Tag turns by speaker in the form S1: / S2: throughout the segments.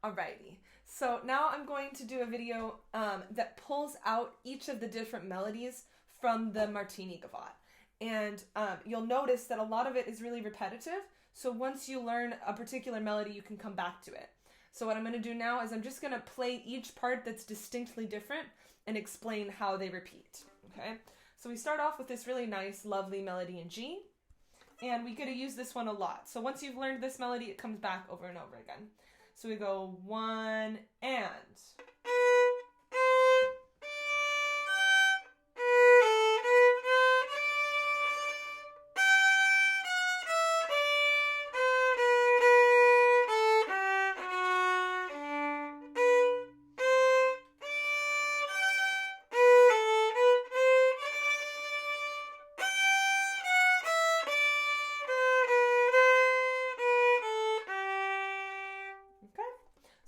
S1: Alrighty, so now I'm going to do a video that pulls out each of the different melodies from the Martini Gavotte. And you'll notice that a lot of it is really repetitive, so once you learn a particular melody, you can come back to it. So what I'm going to do now is I'm just going to play each part that's distinctly different and explain how they repeat, okay? So we start off with this really nice, lovely melody in G, and we get to use this one a lot. So once you've learned this melody, it comes back over and over again. So we go 1 and.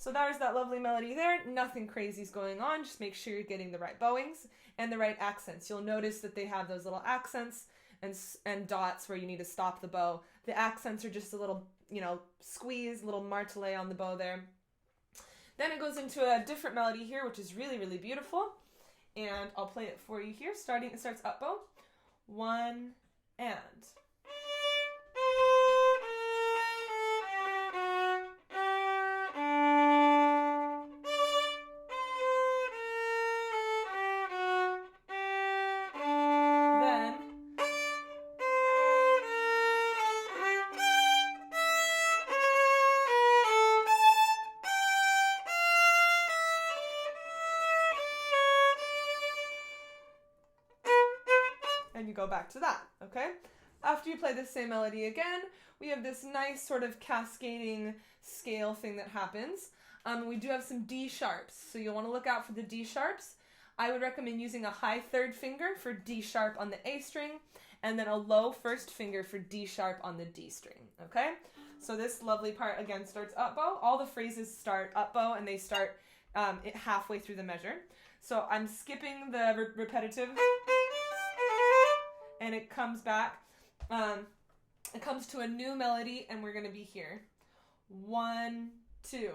S1: So there's that lovely melody there. Nothing crazy is going on. Just make sure you're getting the right bowings and the right accents. You'll notice that they have those little accents and dots where you need to stop the bow. The accents are just a little, squeeze, little martelé on the bow there. Then it goes into a different melody here, which is really, really beautiful. And I'll play it for you here. It starts up bow. 1 and. And you go back to that, okay? After you play the same melody again, we have this nice sort of cascading scale thing that happens. We do have some D sharps, so you'll want to look out for the D sharps. I would recommend using a high third finger for D sharp on the A string, and then a low first finger for D sharp on the D string, okay? So this lovely part again starts up bow. All the phrases start up bow, and they start halfway through the measure. So I'm skipping the repetitive, and it comes back. It comes to a new melody, and we're going to be here. 1, 2.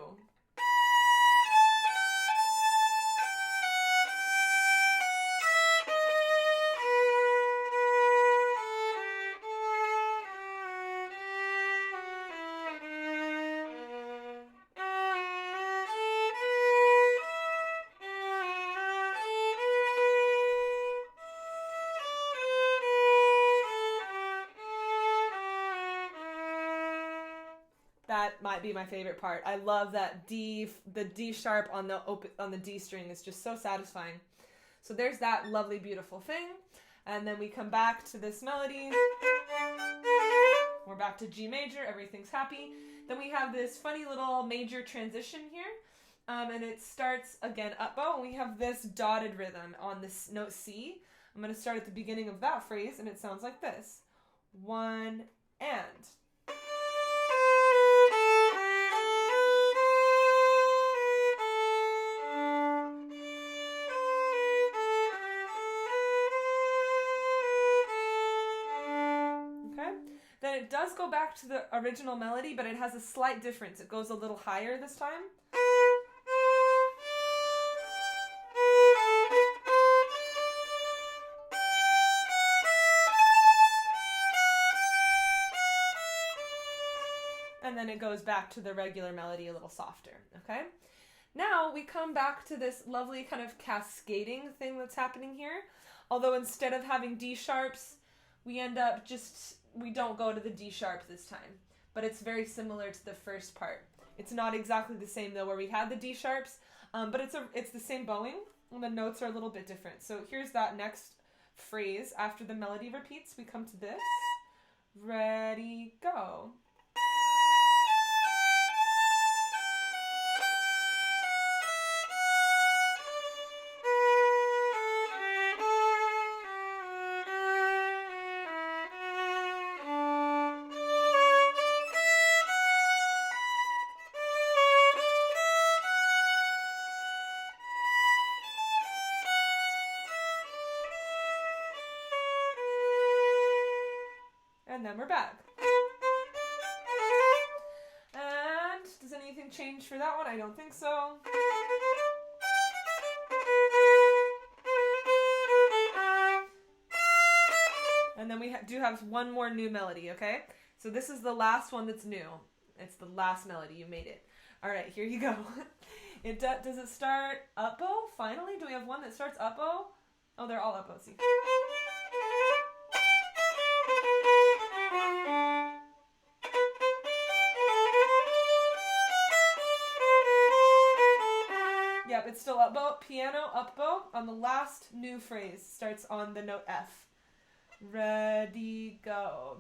S1: That might be my favorite part. I love that the D sharp on the D string is just so satisfying. So there's that lovely, beautiful thing. And then we come back to this melody. We're back to G major. Everything's happy. Then we have this funny little major transition here. And it starts again up bow. And we have this dotted rhythm on this note C. I'm going to start at the beginning of that phrase, and it sounds like this. 1 and. Then it does go back to the original melody, but it has a slight difference. It goes a little higher this time. And then it goes back to the regular melody a little softer, okay? Now we come back to this lovely kind of cascading thing that's happening here. Although instead of having D sharps, we end up we don't go to the D sharp this time, but it's very similar to the first part. It's not exactly the same though, where we had the D sharps, but it's the same bowing, and the notes are a little bit different. So here's that next phrase. After the melody repeats, we come to this. Ready, go. And then we're back. And does anything change for that one? I don't think so. And then we do have one more new melody, okay? So this is the last one that's new. It's the last melody. You made it. All right, here you go. Does it start up bow? Finally, do we have one that starts up bow? Oh, they're all up bow. See. Yep, it's still up bow. Piano up bow on the last new phrase. Starts on the note F. Ready, go.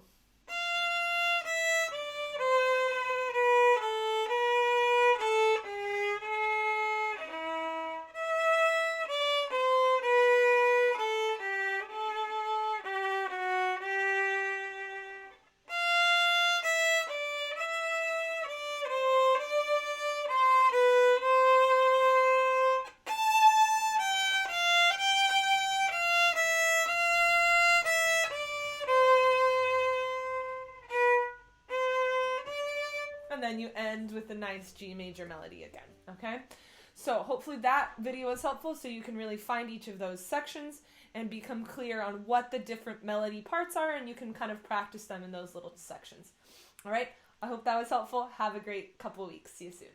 S1: And then you end with a nice G major melody again, okay? So hopefully that video was helpful so you can really find each of those sections and become clear on what the different melody parts are, and you can kind of practice them in those little sections. All right, I hope that was helpful. Have a great couple weeks. See you soon.